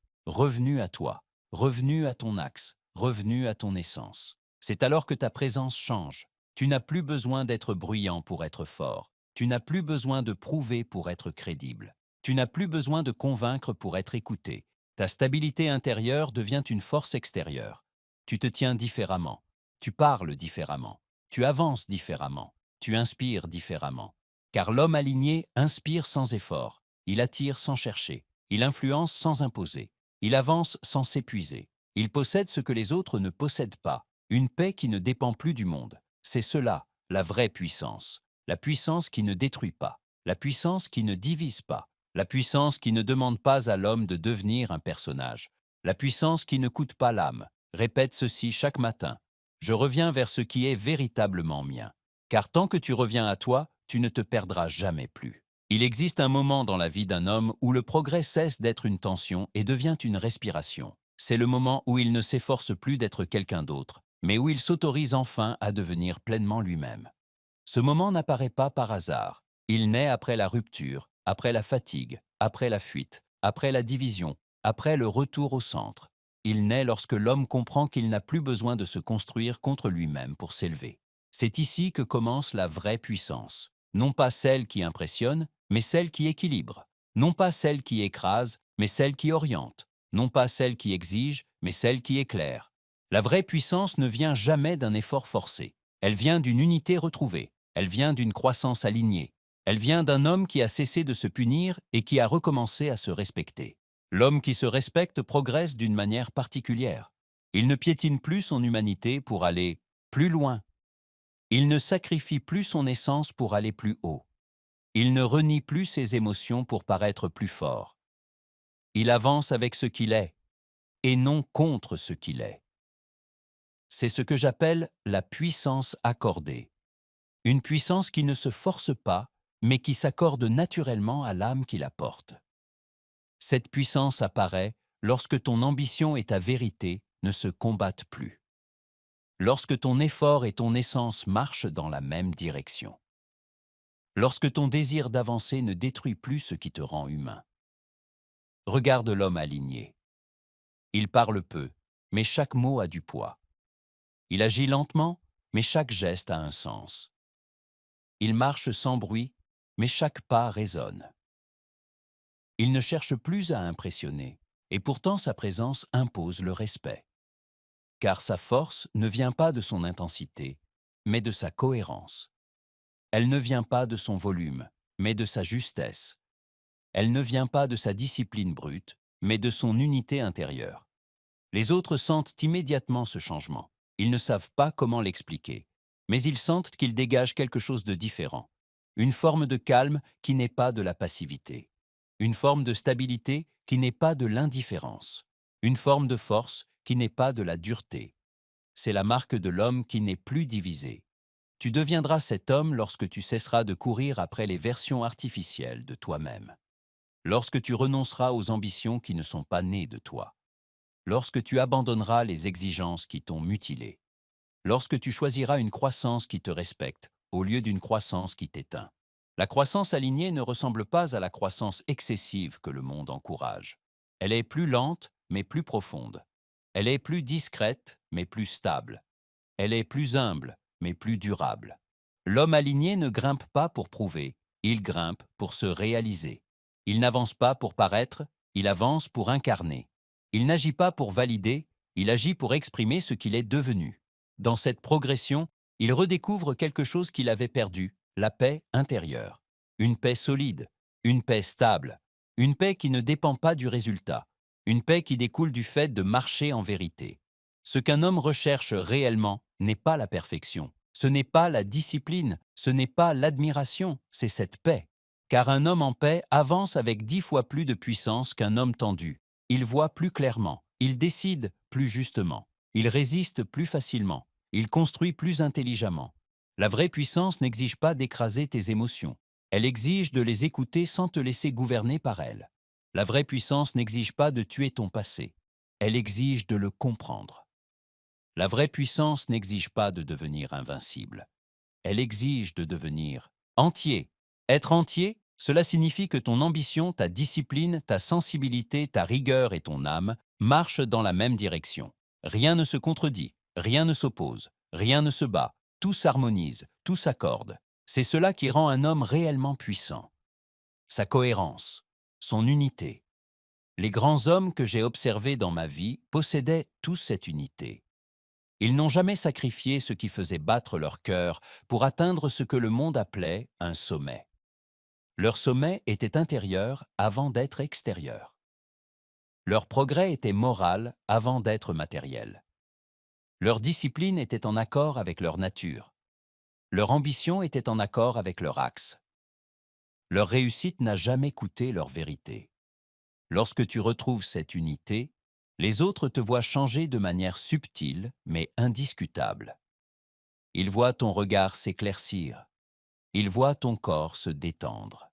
à toi, revenu à ton axe, revenu à ton essence. C'est alors que ta présence change. Tu n'as plus besoin d'être bruyant pour être fort. Tu n'as plus besoin de prouver pour être crédible. Tu n'as plus besoin de convaincre pour être écouté. Ta stabilité intérieure devient une force extérieure. Tu te tiens différemment. Tu parles différemment. Tu avances différemment. Tu inspires différemment. Car l'homme aligné inspire sans effort. Il attire sans chercher. Il influence sans imposer. Il avance sans s'épuiser. Il possède ce que les autres ne possèdent pas. Une paix qui ne dépend plus du monde. C'est cela, la vraie puissance. La puissance qui ne détruit pas. La puissance qui ne divise pas. La puissance qui ne demande pas à l'homme de devenir un personnage. La puissance qui ne coûte pas l'âme. Répète ceci chaque matin. Je reviens vers ce qui est véritablement mien. Car tant que tu reviens à toi, tu ne te perdras jamais plus. Il existe un moment dans la vie d'un homme où le progrès cesse d'être une tension et devient une respiration. C'est le moment où il ne s'efforce plus d'être quelqu'un d'autre, mais où il s'autorise enfin à devenir pleinement lui-même. Ce moment n'apparaît pas par hasard. Il naît après la rupture, après la fatigue, après la fuite, après la division, après le retour au centre. Il naît lorsque l'homme comprend qu'il n'a plus besoin de se construire contre lui-même pour s'élever. C'est ici que commence la vraie puissance. Non pas celle qui impressionne, mais celle qui équilibre. Non pas celle qui écrase, mais celle qui oriente. Non pas celle qui exige, mais celle qui éclaire. La vraie puissance ne vient jamais d'un effort forcé. Elle vient d'une unité retrouvée. Elle vient d'une croissance alignée. Elle vient d'un homme qui a cessé de se punir et qui a recommencé à se respecter. L'homme qui se respecte progresse d'une manière particulière. Il ne piétine plus son humanité pour aller plus loin. Il ne sacrifie plus son essence pour aller plus haut. Il ne renie plus ses émotions pour paraître plus fort. Il avance avec ce qu'il est, et non contre ce qu'il est. C'est ce que j'appelle la puissance accordée. Une puissance qui ne se force pas, mais qui s'accorde naturellement à l'âme qui la porte. Cette puissance apparaît lorsque ton ambition et ta vérité ne se combattent plus. Lorsque ton effort et ton essence marchent dans la même direction. Lorsque ton désir d'avancer ne détruit plus ce qui te rend humain. Regarde l'homme aligné. Il parle peu, mais chaque mot a du poids. Il agit lentement, mais chaque geste a un sens. Il marche sans bruit, mais chaque pas résonne. Il ne cherche plus à impressionner, et pourtant sa présence impose le respect. Car sa force ne vient pas de son intensité, mais de sa cohérence. Elle ne vient pas de son volume, mais de sa justesse. Elle ne vient pas de sa discipline brute, mais de son unité intérieure. Les autres sentent immédiatement ce changement. Ils ne savent pas comment l'expliquer, mais ils sentent qu'il dégage quelque chose de différent. Une forme de calme qui n'est pas de la passivité. Une forme de stabilité qui n'est pas de l'indifférence. Une forme de force qui n'est pas de la dureté. C'est la marque de l'homme qui n'est plus divisé. Tu deviendras cet homme lorsque tu cesseras de courir après les versions artificielles de toi-même. Lorsque tu renonceras aux ambitions qui ne sont pas nées de toi. Lorsque tu abandonneras les exigences qui t'ont mutilé. Lorsque tu choisiras une croissance qui te respecte au lieu d'une croissance qui t'éteint. La croissance alignée ne ressemble pas à la croissance excessive que le monde encourage. Elle est plus lente, mais plus profonde. Elle est plus discrète, mais plus stable. Elle est plus humble, mais plus durable. L'homme aligné ne grimpe pas pour prouver, il grimpe pour se réaliser. Il n'avance pas pour paraître, il avance pour incarner. Il n'agit pas pour valider, il agit pour exprimer ce qu'il est devenu. Dans cette progression, il redécouvre quelque chose qu'il avait perdu, la paix intérieure. Une paix solide, une paix stable, une paix qui ne dépend pas du résultat, une paix qui découle du fait de marcher en vérité. Ce qu'un homme recherche réellement n'est pas la perfection, ce n'est pas la discipline, ce n'est pas l'admiration, c'est cette paix. Car un homme en paix avance avec 10 fois plus de puissance qu'un homme tendu. Il voit plus clairement, il décide plus justement, il résiste plus facilement, il construit plus intelligemment. La vraie puissance n'exige pas d'écraser tes émotions, elle exige de les écouter sans te laisser gouverner par elles. La vraie puissance n'exige pas de tuer ton passé, elle exige de le comprendre. La vraie puissance n'exige pas de devenir invincible. Elle exige de devenir entier. Être entier, cela signifie que ton ambition, ta discipline, ta sensibilité, ta rigueur et ton âme marchent dans la même direction. Rien ne se contredit, rien ne s'oppose, rien ne se bat, tout s'harmonise, tout s'accorde. C'est cela qui rend un homme réellement puissant. Sa cohérence, son unité. Les grands hommes que j'ai observés dans ma vie possédaient tous cette unité. Ils n'ont jamais sacrifié ce qui faisait battre leur cœur pour atteindre ce que le monde appelait un sommet. Leur sommet était intérieur avant d'être extérieur. Leur progrès était moral avant d'être matériel. Leur discipline était en accord avec leur nature. Leur ambition était en accord avec leur axe. Leur réussite n'a jamais coûté leur vérité. Lorsque tu retrouves cette unité, les autres te voient changer de manière subtile mais indiscutable. Ils voient ton regard s'éclaircir. Ils voient ton corps se détendre.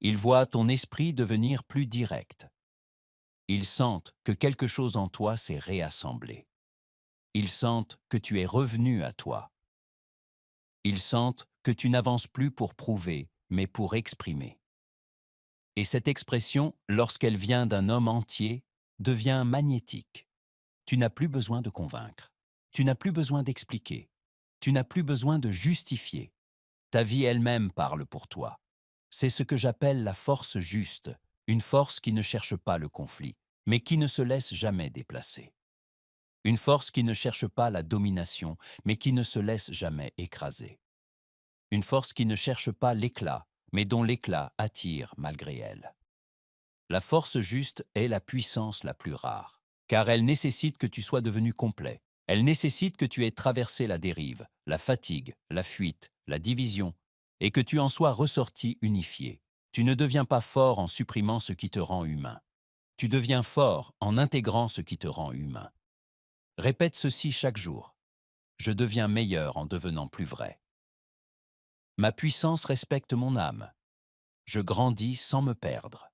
Ils voient ton esprit devenir plus direct. Ils sentent que quelque chose en toi s'est réassemblé. Ils sentent que tu es revenu à toi. Ils sentent que tu n'avances plus pour prouver, mais pour exprimer. Et cette expression, lorsqu'elle vient d'un homme entier, devient magnétique. Tu n'as plus besoin de convaincre. Tu n'as plus besoin d'expliquer. Tu n'as plus besoin de justifier. Ta vie elle-même parle pour toi. C'est ce que j'appelle la force juste, une force qui ne cherche pas le conflit, mais qui ne se laisse jamais déplacer. Une force qui ne cherche pas la domination, mais qui ne se laisse jamais écraser. Une force qui ne cherche pas l'éclat, mais dont l'éclat attire malgré elle. La force juste est la puissance la plus rare, car elle nécessite que tu sois devenu complet. Elle nécessite que tu aies traversé la dérive, la fatigue, la fuite, la division, et que tu en sois ressorti unifié. Tu ne deviens pas fort en supprimant ce qui te rend humain. Tu deviens fort en intégrant ce qui te rend humain. Répète ceci chaque jour. Je deviens meilleur en devenant plus vrai. Ma puissance respecte mon âme. Je grandis sans me perdre.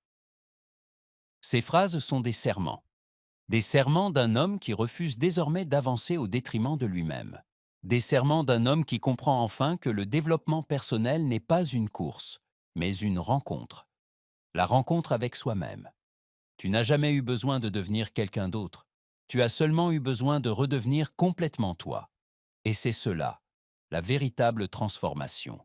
Ces phrases sont des serments. Des serments d'un homme qui refuse désormais d'avancer au détriment de lui-même. Des serments d'un homme qui comprend enfin que le développement personnel n'est pas une course, mais une rencontre. La rencontre avec soi-même. Tu n'as jamais eu besoin de devenir quelqu'un d'autre. Tu as seulement eu besoin de redevenir complètement toi. Et c'est cela, la véritable transformation.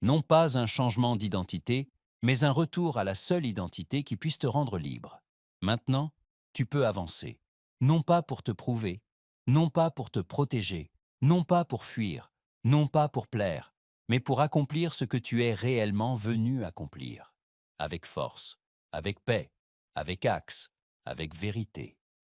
Non pas un changement d'identité, mais un retour à la seule identité qui puisse te rendre libre. Maintenant, tu peux avancer. Non pas pour te prouver, non pas pour te protéger, non pas pour fuir, non pas pour plaire, mais pour accomplir ce que tu es réellement venu accomplir. Avec force, avec paix, avec axe, avec vérité.